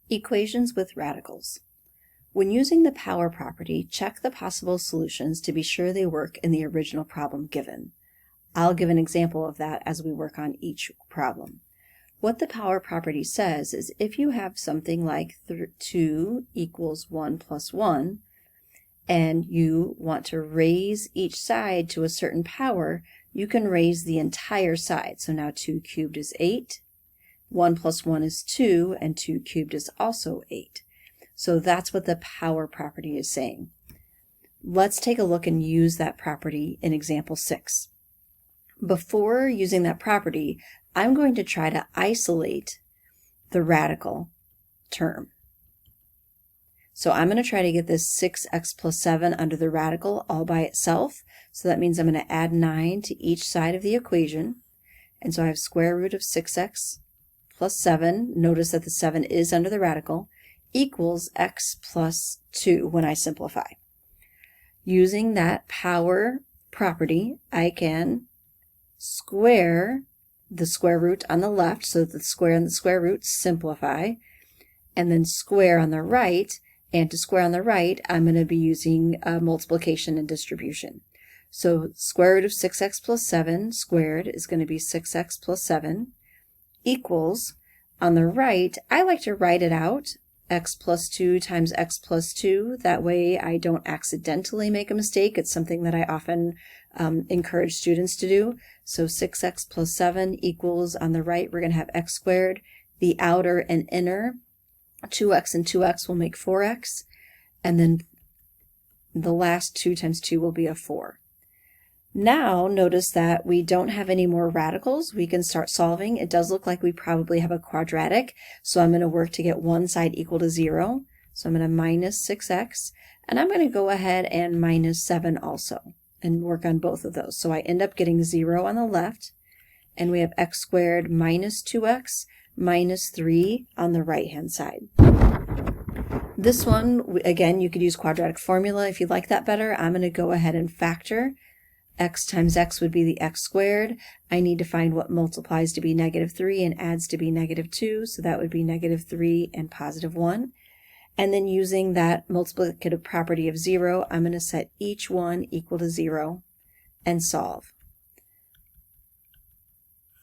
Equations with radicals. When using the power property, check the possible solutions to be sure they work in the original problem given. I'll give an example of that as we work on each problem. What the power property says is if you have something like 2 equals 1 plus 1, and you want to raise each side to a certain power, you can raise the entire side. So now 2 cubed is 8. 1 plus 1 is 2, and 2 cubed is also 8. So that's what the power property is saying. Let's take a look and use that property in example 6. Before using that property, I'm going to try to isolate the radical term. So I'm going to try to get this 6x plus 7 under the radical all by itself. So that means I'm going to add 9 to each side of the equation. And so I have square root of 6x plus 7, notice that the 7 is under the radical, equals x plus 2 when I simplify. Using that power property, I can square the square root on the left, so the square and the square root simplify, and then square on the right, and to square on the right, I'm going to be using multiplication and distribution. So square root of 6x plus 7 squared is going to be 6x plus 7, equals, on the right, I like to write it out, x plus 2 times x plus 2. That way I don't accidentally make a mistake. It's something that I often encourage students to do. So 6x plus 7 equals, on the right, we're going to have x squared. The outer and inner, 2x and 2x will make 4x. And then the last 2 times 2 will be a 4. Now notice that we don't have any more radicals. We can start solving. It does look like we probably have a quadratic, so I'm going to work to get one side equal to 0. So I'm going to minus 6x, and I'm going to go ahead and minus 7 also, and work on both of those. So I end up getting 0 on the left, and we have x squared minus 2x minus 3 on the right-hand side. This one, again, you could use quadratic formula if you like that better. I'm going to go ahead and factor. X times x would be the x squared. I need to find what multiplies to be negative 3 and adds to be negative 2, so that would be negative 3 and positive 1. And then using that multiplicative property of 0, I'm going to set each one equal to 0 and solve.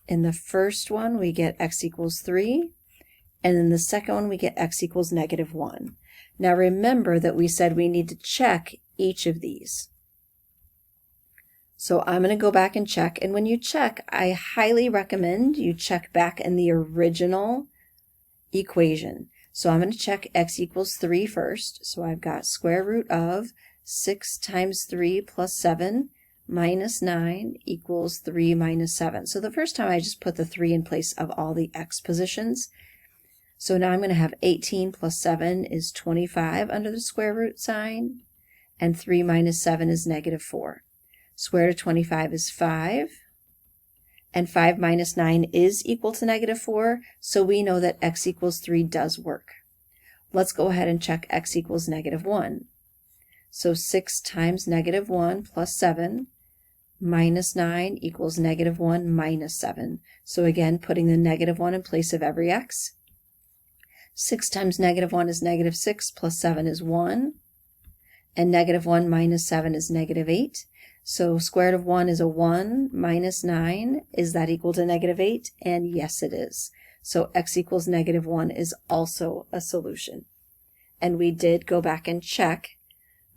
In the first one, we get x equals 3, and in the second one, we get x equals negative 1. Now remember that we said we need to check each of these. So I'm going to go back and check, and when you check, I highly recommend you check back in the original equation. So I'm going to check x equals 3 first. So I've got square root of 6 times 3 plus 7 minus 9 equals 3 minus 7. So the first time I just put the 3 in place of all the x positions. So now I'm going to have 18 plus 7 is 25 under the square root sign, and 3 minus 7 is negative 4. Square root of 25 is 5, and 5 minus 9 is equal to negative 4, so we know that x equals 3 does work. Let's go ahead and check x equals negative 1. So 6 times negative 1 plus 7 minus 9 equals negative 1 minus 7. So again, putting the negative 1 in place of every x. 6 times negative 1 is negative 6 plus 7 is 1, and negative 1 minus 7 is negative 8. So square root of 1 is a 1 minus 9. Is that equal to negative 8? And yes, it is. So x equals negative 1 is also a solution. And we did go back and check,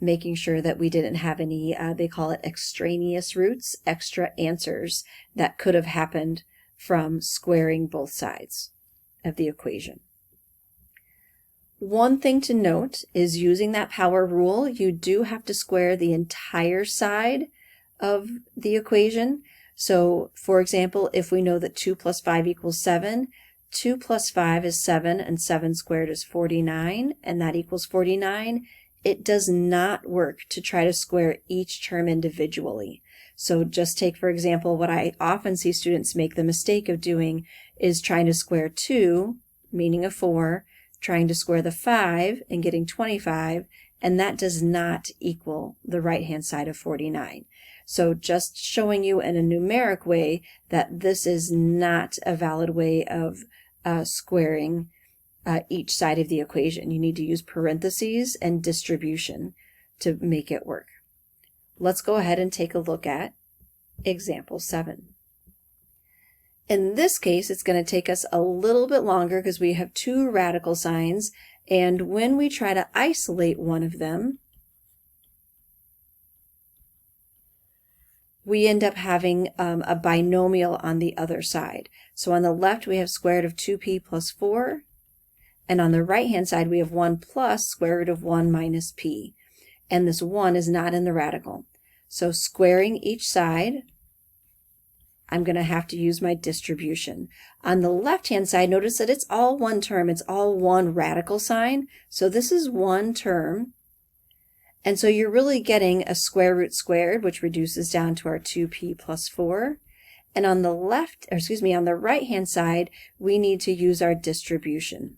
making sure that we didn't have any, they call it extraneous roots, extra answers that could have happened from squaring both sides of the equation. One thing to note is using that power rule, you do have to square the entire side of the equation. So, for example, if we know that 2 plus 5 equals 7, 2 plus 5 is 7, and 7 squared is 49, and that equals 49. It does not work to try to square each term individually. So just take, for example, what I often see students make the mistake of doing is trying to square 2, meaning a 4, trying to square the 5 and getting 25, and that does not equal the right-hand side of 49. So just showing you in a numeric way that this is not a valid way of squaring each side of the equation. You need to use parentheses and distribution to make it work. Let's go ahead and take a look at example 7. In this case, it's going to take us a little bit longer because we have two radical signs, and when we try to isolate one of them, we end up having a binomial on the other side. So on the left, we have square root of 2p plus 4, and on the right-hand side, we have 1 plus square root of 1 minus p, and this 1 is not in the radical. So squaring each side, I'm going to have to use my distribution. On the left-hand side, notice that it's all one term. It's all one radical sign. So this is one term. And so you're really getting a square root squared, which reduces down to our 2p plus 4. And on the left, or excuse me, on the right-hand side, we need to use our distribution.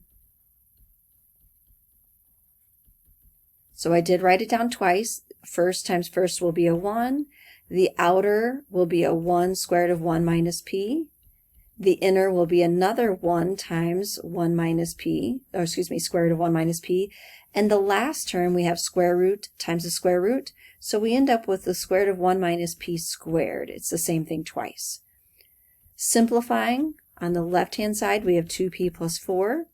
So I did write it down twice. First times first will be a 1. The outer will be a 1 square root of 1 minus p. The inner will be another 1 times 1 minus p, or excuse me, square root of 1 minus p. And the last term we have square root times the square root. So we end up with the square root of 1 minus p squared. It's the same thing twice. Simplifying, on the left-hand side we have 2p plus 4.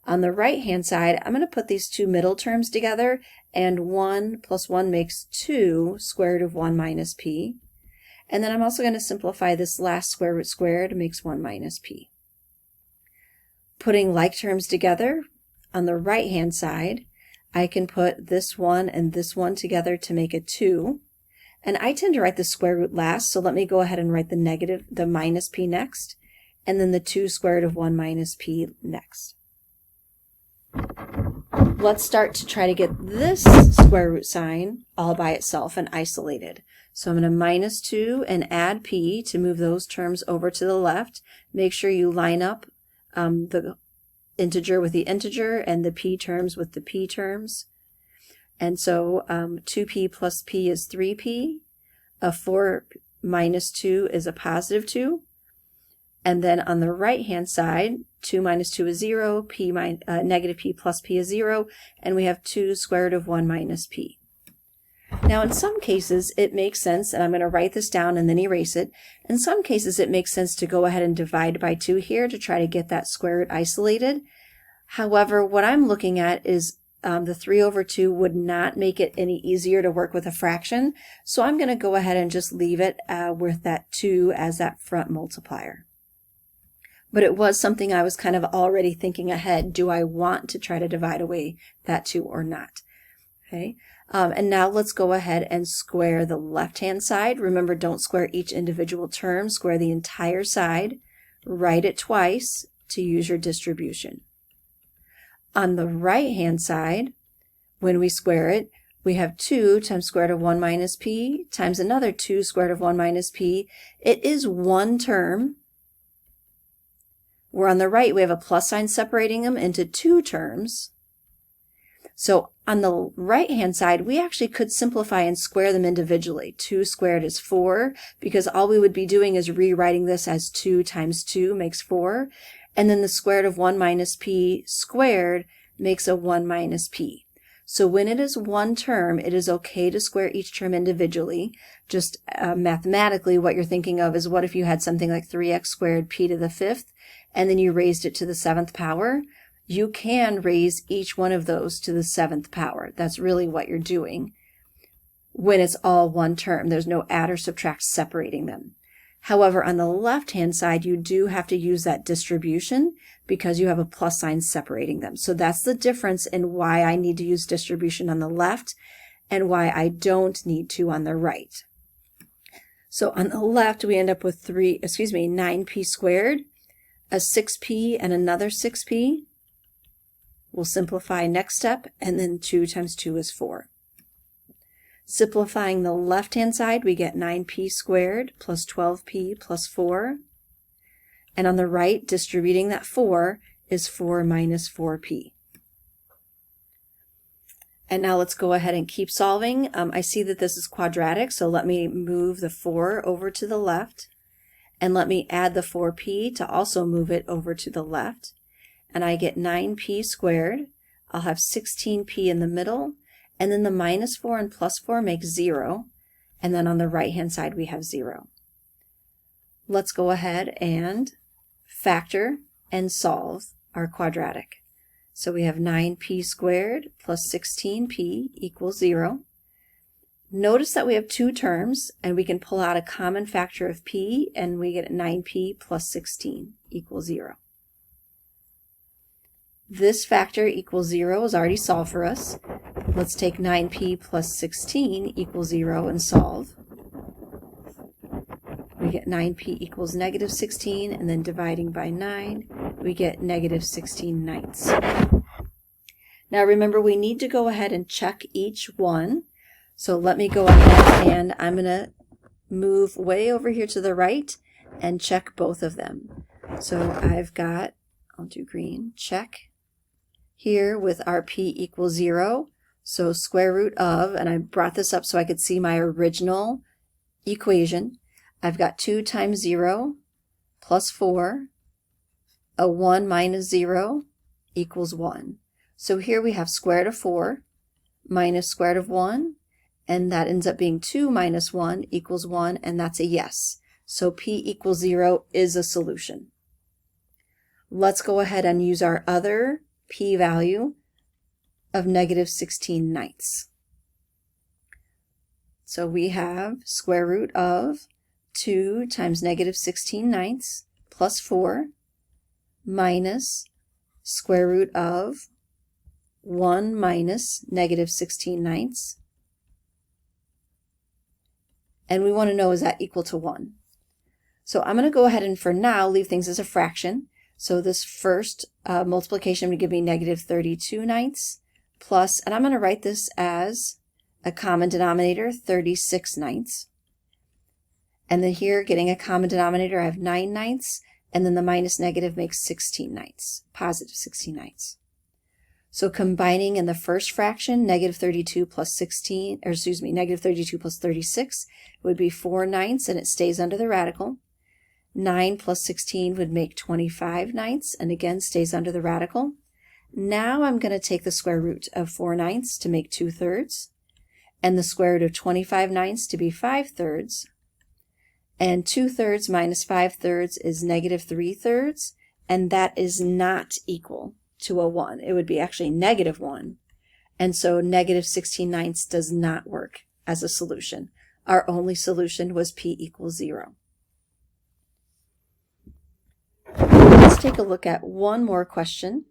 On the right-hand side, I'm going to put these two middle terms together, and 1 plus 1 makes 2 square root of 1 minus p. And then I'm also going to simplify this last square root squared, makes 1 minus p. Putting like terms together, on the right-hand side, I can put this one and this one together to make a 2. And I tend to write the square root last, so let me go ahead and write the minus p next, and then the 2 square root of 1 minus p next. Let's start to try to get this square root sign all by itself and isolated. So I'm going to minus 2 and add p to move those terms over to the left. Make sure you line up the integer with the integer and the p terms with the p terms. And so 2p plus p is 3p. A 4 minus 2 is a positive 2. And then on the right-hand side, 2 minus 2 is 0, negative p plus p is 0, and we have 2 square root of 1 minus p. Now in some cases it makes sense, and I'm going to write this down and then erase it. In some cases it makes sense to go ahead and divide by 2 here to try to get that square root isolated. However, what I'm looking at is the 3 over 2 would not make it any easier to work with a fraction, so I'm going to go ahead and just leave it with that 2 as that front multiplier. But it was something I was kind of already thinking ahead. Do I want to try to divide away that 2 or not? Okay. And now let's go ahead and square the left-hand side. Remember, don't square each individual term. Square the entire side. Write it twice to use your distribution. On the right-hand side, when we square it, we have 2 times square root of 1 minus p times another 2 square root of 1 minus p. It is one term. Where on the right, we have a plus sign separating them into 2 terms. So on the right-hand side, we actually could simplify and square them individually. 2 squared is 4, because all we would be doing is rewriting this as 2 times 2 makes 4. And then the square root of 1 minus p squared makes a 1 minus p. So when it is one term, it is okay to square each term individually. Just mathematically, what you're thinking of is what if you had something like 3x squared p to the 5th, and then you raised it to the 7th power? You can raise each one of those to the 7th power. That's really what you're doing when it's all one term. There's no add or subtract separating them. However, on the left-hand side, you do have to use that distribution because you have a plus sign separating them. So that's the difference in why I need to use distribution on the left and why I don't need to on the right. So on the left, we end up with 9p squared, a 6p, and another 6p. We'll simplify next step, and then 2 times 2 is 4. Simplifying the left-hand side, we get 9p squared plus 12p plus 4. And on the right, distributing that 4 is 4 minus 4p. And now let's go ahead and keep solving. I see that this is quadratic, so let me move the 4 over to the left. And let me add the 4p to also move it over to the left. and I get 9p squared. I'll have 16p in the middle, and then the minus 4 and plus 4 make 0, and then on the right-hand side we have 0. Let's go ahead and factor and solve our quadratic. So we have 9p squared plus 16p equals 0. Notice that we have two terms, and we can pull out a common factor of p, and we get 9p plus 16 equals 0. This factor equals 0 is already solved for us. Let's take 9p plus 16 equals 0 and solve. We get 9p equals negative 16, and then dividing by 9, we get negative 16 ninths. Now remember, we need to go ahead and check each one. So let me go ahead and I'm going to move way over here to the right and check both of them. So I've got, I'll do green, check here with our p equals 0. So square root of, and I brought this up so I could see my original equation. I've got 2 times 0 plus 4, a 1 minus 0 equals 1. So here we have square root of 4 minus square root of 1, and that ends up being 2 minus 1 equals 1, and that's a yes. So p equals 0 is a solution. Let's go ahead and use our other p value of negative 16 ninths. So we have square root of 2 times negative 16 ninths plus 4 minus square root of 1 minus negative 16 ninths. And we want to know, is that equal to 1? So I'm going to go ahead and for now leave things as a fraction. So this first multiplication would give me negative 32 ninths plus, and I'm going to write this as a common denominator, 36 ninths. And then here, getting a common denominator, I have 9 ninths, and then the minus negative makes 16 ninths, positive 16 ninths. So combining in the first fraction, negative 32 plus 16, or excuse me, negative 32 plus 36 would be 4 ninths, and it stays under the radical. 9 plus 16 would make 25 ninths, and again stays under the radical. Now I'm going to take the square root of 4 ninths to make 2/3, and the square root of 25 ninths to be 5/3. And 2/3 minus 5/3 is negative 3/3, and that is not equal to a 1. It would be actually negative 1. And so negative 16 ninths does not work as a solution. Our only solution was p equals 0. Let's take a look at one more question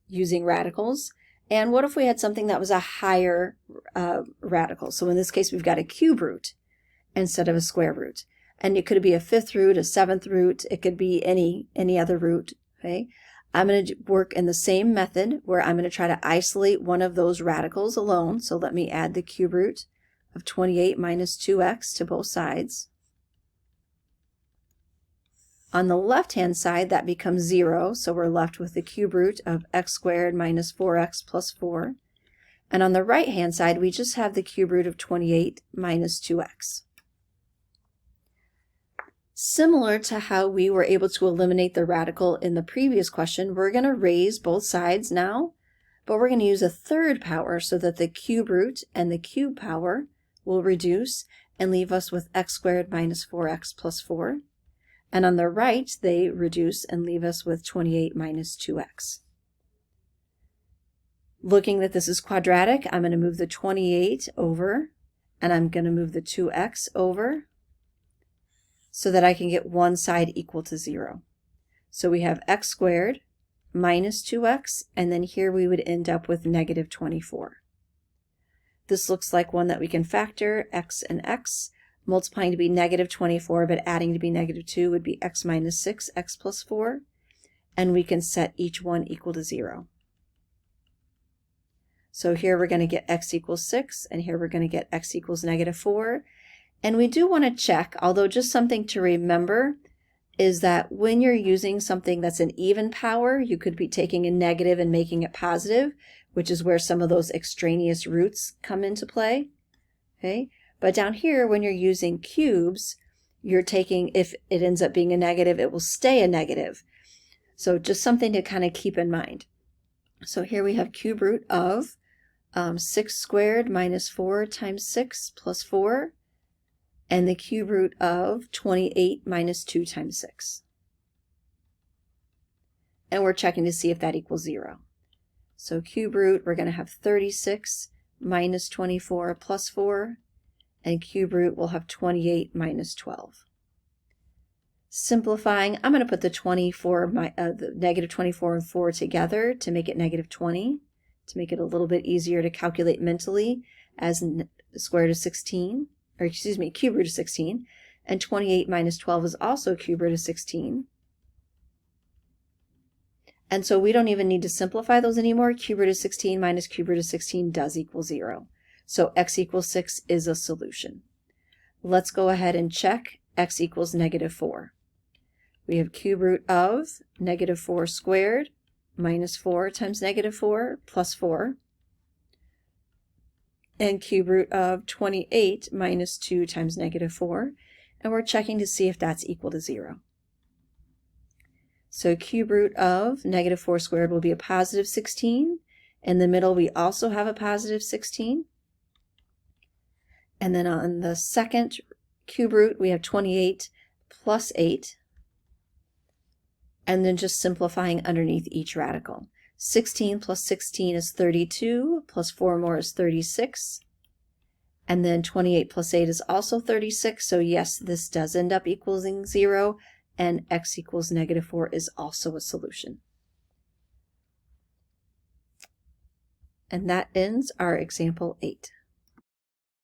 using radicals. And what if we had something that was a higher radical? So in this case, we've got a cube root instead of a square root. And it could be a 5th root, a 7th root. It could be any other root. Okay. I'm going to work in the same method where I'm going to try to isolate one of those radicals alone. So let me add the cube root of 28 minus 2x to both sides. On the left-hand side, that becomes 0, so we're left with the cube root of x squared minus 4x plus 4. And on the right-hand side, we just have the cube root of 28 minus 2x. Similar to how we were able to eliminate the radical in the previous question, we're going to raise both sides now, but we're going to use a third power so that the cube root and the cube power will reduce and leave us with x squared minus 4x plus 4. And on the right, they reduce and leave us with 28 minus 2x. Looking that this is quadratic, I'm going to move the 28 over, and I'm going to move the 2x over, so that I can get one side equal to 0. So we have x squared minus 2x, and then here we would end up with negative 24. This looks like one that we can factor, x and x, multiplying to be negative 24, but adding to be negative 2 would be x minus 6, x plus 4, and we can set each one equal to 0. So here we're going to get x equals 6, and here we're going to get x equals negative 4. And we do want to check, although just something to remember, is that when you're using something that's an even power, you could be taking a negative and making it positive, which is where some of those extraneous roots come into play. Okay? But down here, when you're using cubes, you're taking, if it ends up being a negative, it will stay a negative. So just something to kind of keep in mind. So here we have cube root of 6 squared minus 4 times 6 plus 4, and the cube root of 28 minus 2 times 6. And we're checking to see if that equals 0. So cube root, we're going to have 36 minus 24 plus 4, and cube root will have 28 minus 12. Simplifying, I'm going to put the negative 24 and 4 together to make it negative 20, to make it a little bit easier to calculate mentally as the square root of 16, or excuse me, cube root of 16, and 28 minus 12 is also cube root of 16. And so we don't even need to simplify those anymore. Cube root of 16 minus cube root of 16 does equal 0. So x equals 6 is a solution. Let's go ahead and check x equals negative 4. We have cube root of negative 4 squared minus 4 times negative 4 plus 4, and cube root of 28 minus 2 times negative 4, and we're checking to see if that's equal to 0. So cube root of negative 4 squared will be a positive 16. In the middle we also have a positive 16. And then on the second cube root we have 28 plus 8. And then just simplifying underneath each radical. 16 plus 16 is 32, plus 4 more is 36. And then 28 plus 8 is also 36, so yes, this does end up equaling 0, and x equals negative 4 is also a solution. And that ends our example 8.